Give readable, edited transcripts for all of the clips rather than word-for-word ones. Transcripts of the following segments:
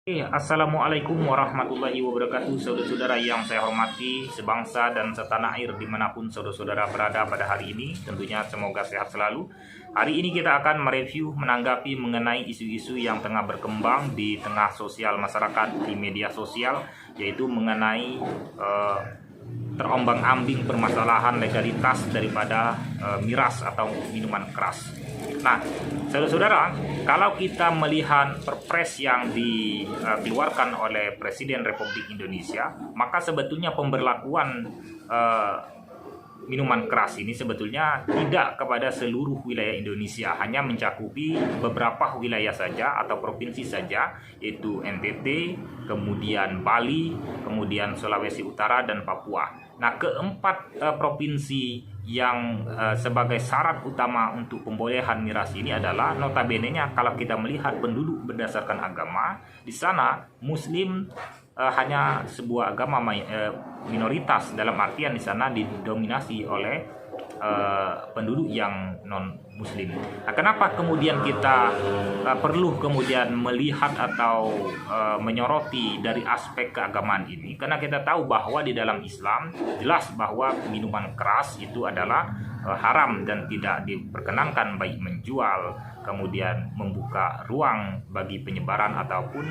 Assalamualaikum warahmatullahi wabarakatuh. Saudara-saudara yang saya hormati, sebangsa dan setanah air dimanapun saudara-saudara berada pada hari ini, tentunya semoga sehat selalu. Hari ini kita akan mereview, menanggapi mengenai isu-isu yang tengah berkembang di tengah sosial masyarakat, di media sosial, yaitu mengenai terombang-ambing permasalahan legalitas daripada miras atau minuman keras. Nah, saudara-saudara, kalau kita melihat perpres yang dikeluarkan oleh Presiden Republik Indonesia, maka sebetulnya pemberlakuan minuman keras ini sebetulnya tidak kepada seluruh wilayah Indonesia, hanya mencakupi beberapa wilayah saja atau provinsi saja, yaitu NTT, kemudian Bali, kemudian Sulawesi Utara dan Papua. Nah, keempat provinsi yang sebagai syarat utama untuk pembolehan miras ini adalah, notabene-nya kalau kita melihat penduduk berdasarkan agama, di sana Muslim hanya sebuah agama minoritas, dalam artian di sana didominasi oleh penduduk yang non Muslim. Nah, kenapa kemudian kita perlu kemudian melihat atau menyoroti dari aspek keagamaan ini? Karena kita tahu bahwa di dalam Islam jelas bahwa minuman keras itu adalah haram dan tidak diperkenankan, baik menjual, kemudian membuka ruang bagi penyebaran ataupun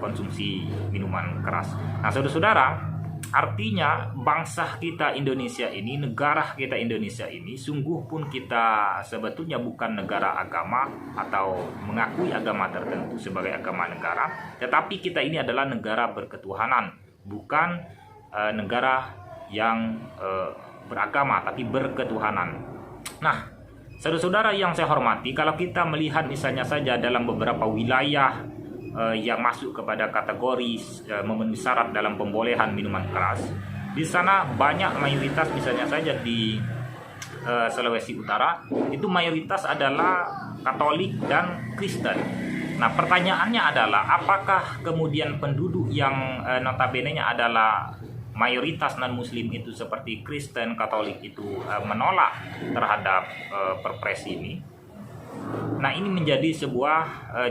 konsumsi minuman keras. Nah, saudara-saudara, artinya bangsa kita Indonesia ini, negara kita Indonesia ini, sungguh pun kita sebetulnya bukan negara agama atau mengakui agama tertentu sebagai agama negara, tetapi kita ini adalah negara berketuhanan, bukan negara yang beragama tapi berketuhanan. Nah, saudara-saudara yang saya hormati, kalau kita melihat misalnya saja dalam beberapa wilayah yang masuk kepada kategori memenuhi syarat dalam pembolehan minuman keras, di sana banyak, mayoritas misalnya saja di Sulawesi Utara itu mayoritas adalah Katolik dan Kristen. Nah, pertanyaannya adalah apakah kemudian penduduk yang notabene-nya adalah mayoritas non-Muslim itu seperti Kristen, Katolik itu menolak terhadap perpres ini? Nah, ini menjadi sebuah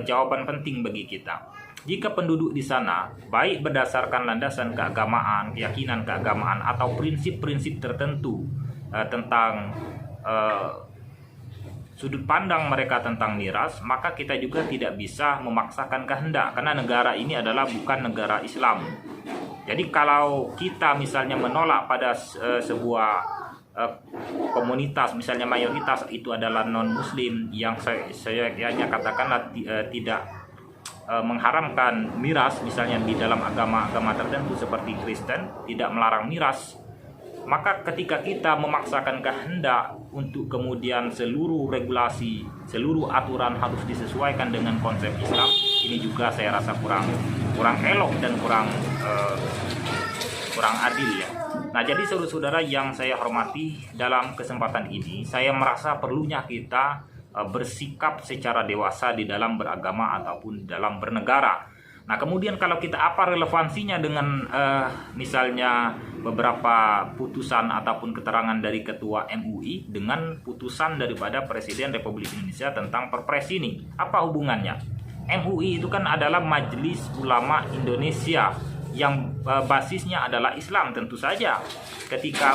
jawaban penting bagi kita. Jika penduduk di sana, baik berdasarkan landasan keagamaan, keyakinan keagamaan, atau prinsip-prinsip tertentu tentang sudut pandang mereka tentang miras, maka kita juga tidak bisa memaksakan kehendak, karena negara ini adalah bukan negara Islam. Jadi kalau kita misalnya menolak pada sebuah komunitas, misalnya mayoritas itu adalah non-Muslim yang saya katakanlah tidak mengharamkan miras, misalnya di dalam agama-agama tertentu seperti Kristen tidak melarang miras, maka ketika kita memaksakan kehendak untuk kemudian seluruh regulasi, seluruh aturan harus disesuaikan dengan konsep Islam, ini juga saya rasa kurang elok dan kurang adil ya. Nah, jadi saudara-saudara yang saya hormati, dalam kesempatan ini saya merasa perlunya kita bersikap secara dewasa di dalam beragama ataupun dalam bernegara. Nah, kemudian kalau kita apa relevansinya dengan misalnya beberapa putusan ataupun keterangan dari Ketua MUI dengan putusan daripada Presiden Republik Indonesia tentang perpres ini? Apa hubungannya? MUI itu kan adalah Majelis Ulama Indonesia yang basisnya adalah Islam. Tentu saja ketika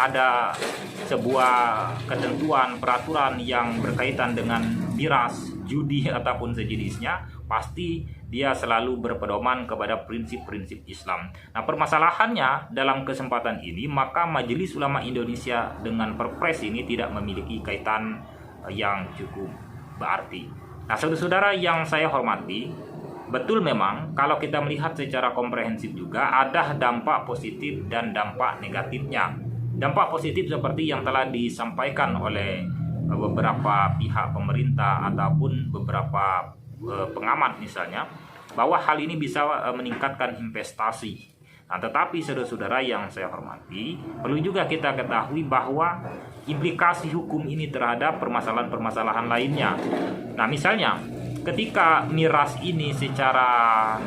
ada sebuah ketentuan peraturan yang berkaitan dengan miras, judi ataupun sejenisnya, pasti dia selalu berpedoman kepada prinsip-prinsip Islam. Nah, permasalahannya dalam kesempatan ini, maka Majelis Ulama Indonesia dengan perpres ini tidak memiliki kaitan yang cukup berarti. Nah, saudara-saudara yang saya hormati, betul memang kalau kita melihat secara komprehensif juga ada dampak positif dan dampak negatifnya. Dampak positif seperti yang telah disampaikan oleh beberapa pihak pemerintah ataupun beberapa pengamat misalnya, bahwa hal ini bisa meningkatkan investasi. Nah, tetapi saudara-saudara yang saya hormati, perlu juga kita ketahui bahwa implikasi hukum ini terhadap permasalahan-permasalahan lainnya. Nah, misalnya ketika miras ini secara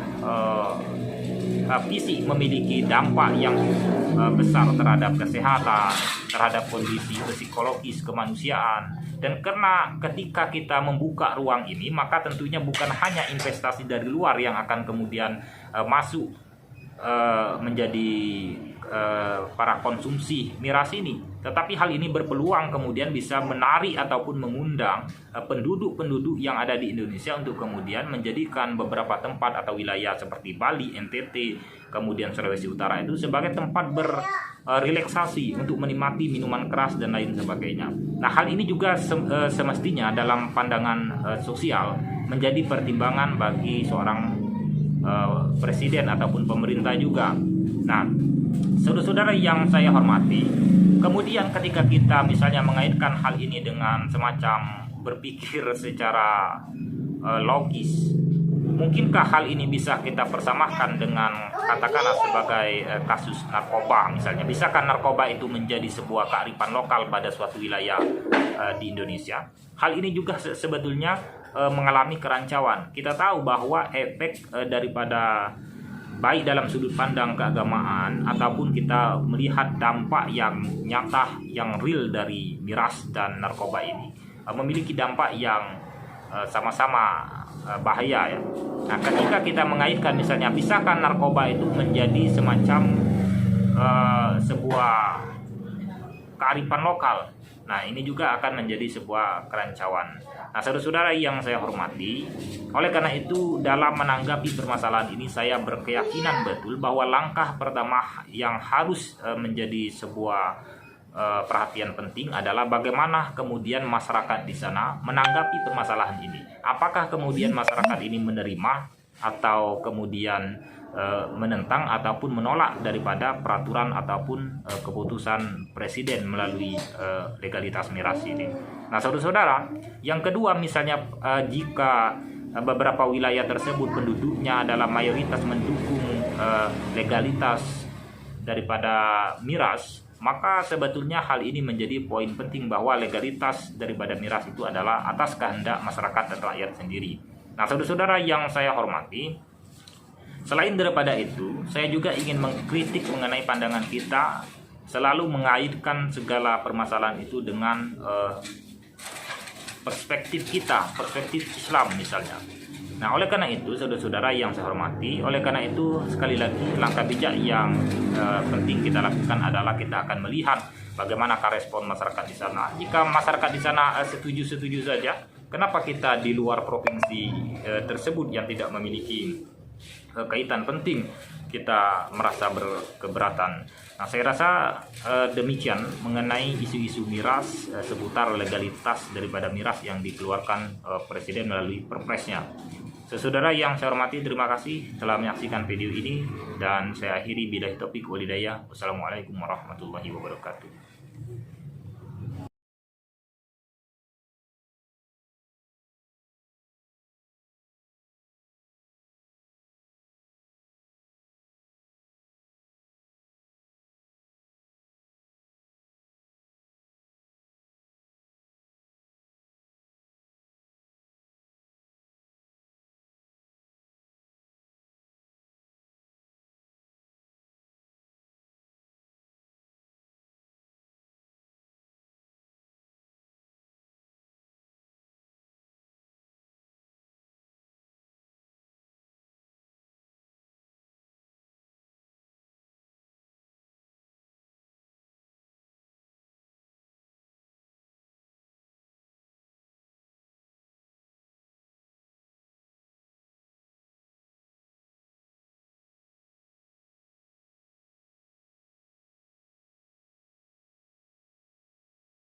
fisik memiliki dampak yang besar terhadap kesehatan, terhadap kondisi psikologis kemanusiaan, Dan karena ketika kita membuka ruang ini, maka tentunya bukan hanya investasi dari luar yang akan kemudian masuk menjadi para konsumsi miras ini, tetapi hal ini berpeluang kemudian bisa menarik ataupun mengundang penduduk-penduduk yang ada di Indonesia untuk kemudian menjadikan beberapa tempat atau wilayah seperti Bali, NTT, kemudian Sulawesi Utara itu sebagai tempat berrelaksasi untuk menikmati minuman keras dan lain sebagainya. Nah, hal ini juga semestinya dalam pandangan sosial menjadi pertimbangan bagi seorang presiden ataupun pemerintah juga. Nah, saudara-saudara yang saya hormati, kemudian ketika kita misalnya mengaitkan hal ini dengan semacam berpikir secara logis, mungkinkah hal ini bisa kita persamakan dengan katakanlah sebagai kasus narkoba misalnya? Bisakah narkoba itu menjadi sebuah kearifan lokal pada suatu wilayah di Indonesia? Hal ini juga sebetulnya mengalami kerancauan. Kita tahu bahwa efek daripada baik dalam sudut pandang keagamaan ataupun kita melihat dampak yang nyata, yang real dari miras dan narkoba ini memiliki dampak yang sama-sama bahaya ya. Nah, ketika kita mengaitkan misalnya, bisakah narkoba itu menjadi semacam sebuah kearifan lokal? Nah, ini juga akan menjadi sebuah kerancauan. Nah, saudara-saudara yang saya hormati, oleh karena itu dalam menanggapi permasalahan ini saya berkeyakinan betul bahwa langkah pertama yang harus menjadi sebuah perhatian penting adalah bagaimana kemudian masyarakat di sana menanggapi permasalahan ini. Apakah kemudian masyarakat ini menerima atau kemudian menentang ataupun menolak daripada peraturan ataupun keputusan presiden melalui legalitas miras ini. Nah, saudara-saudara, yang kedua misalnya jika beberapa wilayah tersebut penduduknya adalah mayoritas mendukung legalitas daripada miras, maka sebetulnya hal ini menjadi poin penting bahwa legalitas daripada miras itu adalah atas kehendak masyarakat dan rakyat sendiri. Nah, saudara-saudara yang saya hormati, selain daripada itu, saya juga ingin mengkritik mengenai pandangan kita selalu mengaitkan segala permasalahan itu dengan perspektif kita, perspektif Islam misalnya. Nah, oleh karena itu, saudara-saudara yang saya hormati, oleh karena itu sekali lagi langkah bijak yang penting kita lakukan adalah kita akan melihat bagaimana respon masyarakat di sana. Jika masyarakat di sana setuju-setuju saja, kenapa kita di luar provinsi tersebut yang tidak memiliki kaitan penting kita merasa berkeberatan. Nah, saya rasa demikian mengenai isu-isu miras seputar legalitas daripada miras yang dikeluarkan Presiden melalui Perpresnya. Saudara yang saya hormati, terima kasih telah menyaksikan video ini dan saya akhiri billahi taufik walhidayah. Wassalamualaikum warahmatullahi wabarakatuh.